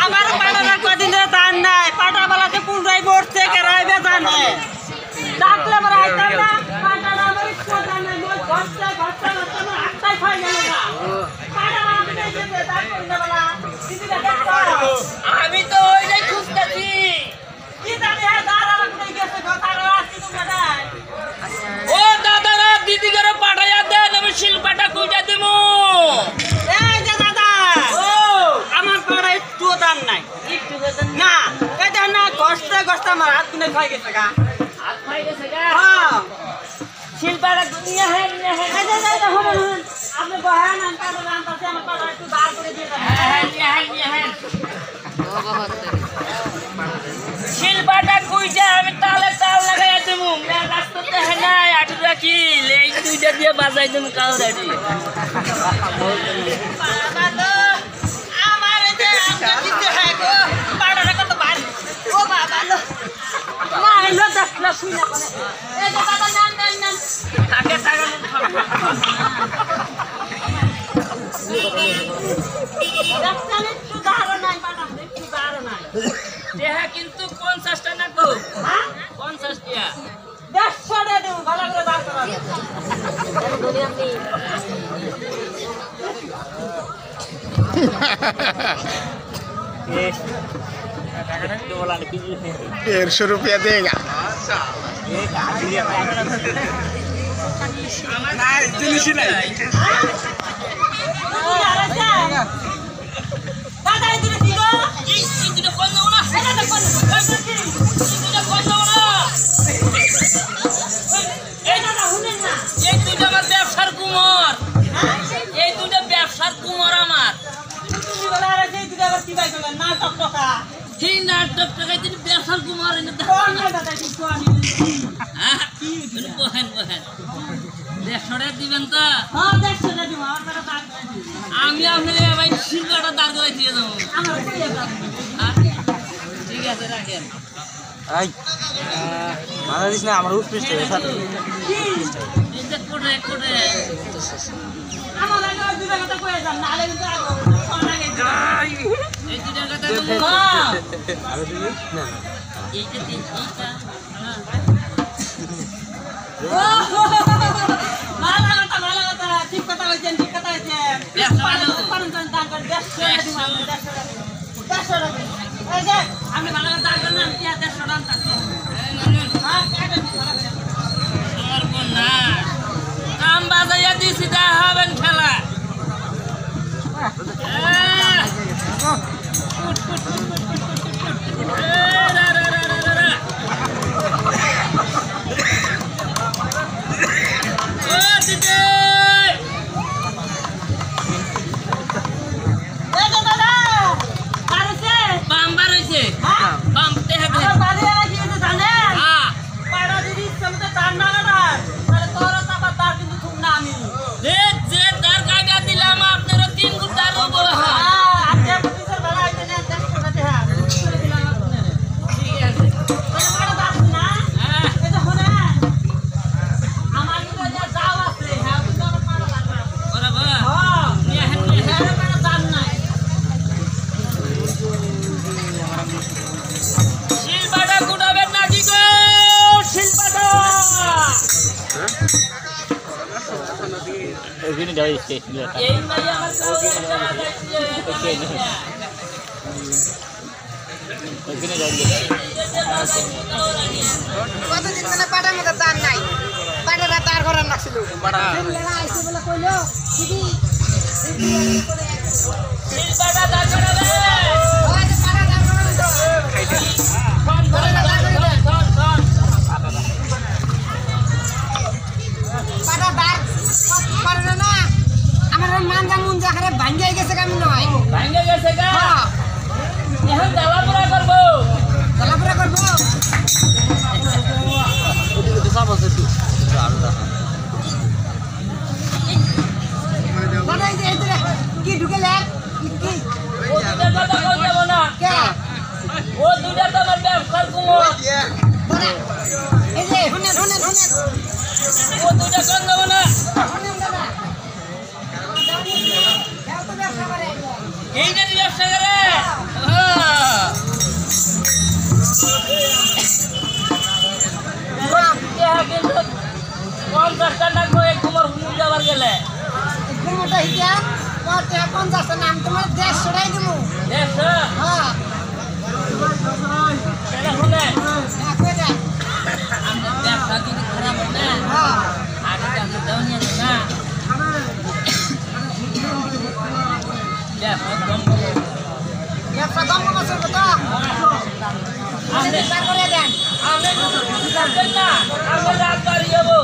আমার পাটার কদিন দান নাই পাটা বেলাতে পুরাই বসছে কেরাইবে জানে ডাকলে আমার আইতাম না পাটা আমার কোদা নাই মই ঘরতে আমার আটটাই খাই গেল না পাটা আমি দেখে দান করতে বলা দিদিরা দেখো আমি তো ওই নাই খুঁজতেছি কি জানি হে দাঁড়া কোথায় গেছে কথাটা আসছি তোমরা নাই ও দাদারা দিদি করে পাঠাইয়া দেন আমি শিলপাটা কইটা দেবো এই যে দাদা ও আমার পাড়া একটু দাম নাই একটু না কইতা না কষ্ট কষ্ট আমার হাত কুনে খাই গেছে গা হাত খাই গেছে গা হ্যাঁ শিলপাটা দুনিয়া হে এই যে হন আপনি বহান আনতা আনতাছে আমার পাড়া একটু দাঁড় করে দিয়ে দেন হ্যাঁ শিলপাটা কইটা আমি তালে তাল লাগাইয়া দেবো মেলা রাস্তাতে হে নাই আটু রাখি এই দুইটা দিয়ে বাজাই দেবো কাউ রেডি বাবা আমার এই যে আমটা দিতে হয় গো পাড়াটা কত ভারী ও বাবা লো না এলো দেখলা শুই না করে এই যে বাবা নাম তাকে টাকা রাস্তানে সুধারো নাই বাবা সুধারো নাই দেহা কিন্তু 50 টাকা গো হ্যাঁ 50 টাকা 150 টাকা দেব ভালো করে বার করা বলি আপনি 150 रुपया देगा ব্যবসার কুমার এই দুইটা ব্যবসার কুমার আমার নাটক টাকা সেই নাটক টাকায় তিনি ব্যবসার কুমার বহেন বহেন 150 টাকা দিবেন তো আমি আপনার ভাই শিল্পটা দাঁড় করে দিয়ে দেবো ঠিক আছে রাখেন আমার উৎকৃষ্ট কোটে কোটে আমার আগে ওই দুটা কথা কয়ে যান নালে কিন্তু এই দুটা কথা বলবো না এইটা এইটা ভালো কথা ঠিক কথা কইছেন ঠিক কথা কইছেন পারুন দান করে 150 টাকা দিব 150 টাকা এই যে আপনি ভালো কথা দান করেন আমি 150 টাকা থাকবো হ্যাঁ কাটা ভালো করে আর কোন না কাম বাজাইয়া দিছি দা হবেন খেলা কতদিন মানে পাটার মধ্যে দান নাই পাটাটা তার করার নাছিল আমার মানজা মুঞ্জা খারাপ ভাঙ্গে গেছে কেমন নয় ভাঙ্গে গেছে গা এখন জ্বালাপোড়া করবো জ্বালাপোড়া করবো কি ঢুকেলে ও দুটা তো আমার ব্যবসার কুমোর এই যে শুনে ও দুটা কম দেবো না হিয়া মোর 50 নাম তোমার 150 টাই দিমু 150 হ্যাঁ এটা শুনে না কইরা আমরা ব্যবসা যদি খারাপ হয় না হ্যাঁ আগে আমরা দাও নিয়ে না ব্যবসা কম করো ব্যবসা কম করছো তো আপনি পার করে দেন আমরা থাকবেন না আমরা রাজবাড়ি যাবো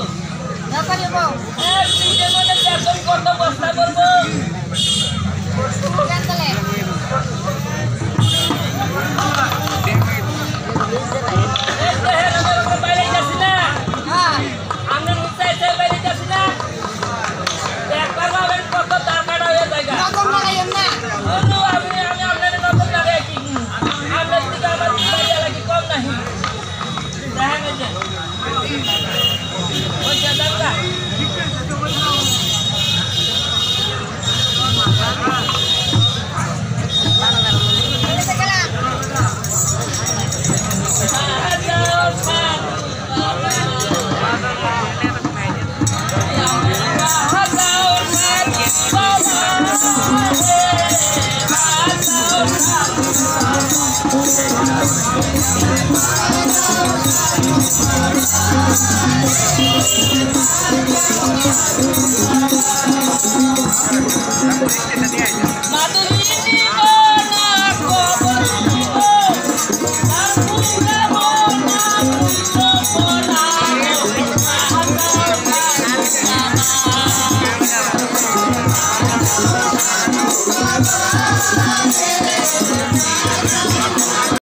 ব্যাপারে বউ এক দিনের মধ্যে বেতন কত বস্তা করবো জানতলে এই দেহের আমরা বাইরে যাচ্ছি না হ্যাঁ আমরা নিশ্চয় বাইরে যাচ্ছি না একবার ভাবেন কত টাকাটা হয়ে যায় রকম লাগাইম না বন্ধু আমি আপনাদের নতুন লাগে কি আমরা থেকে আমার বাইরে লাগি কম নাহি দেখা গেছে ওই জায়গাটা এতে গেলাম Thank you.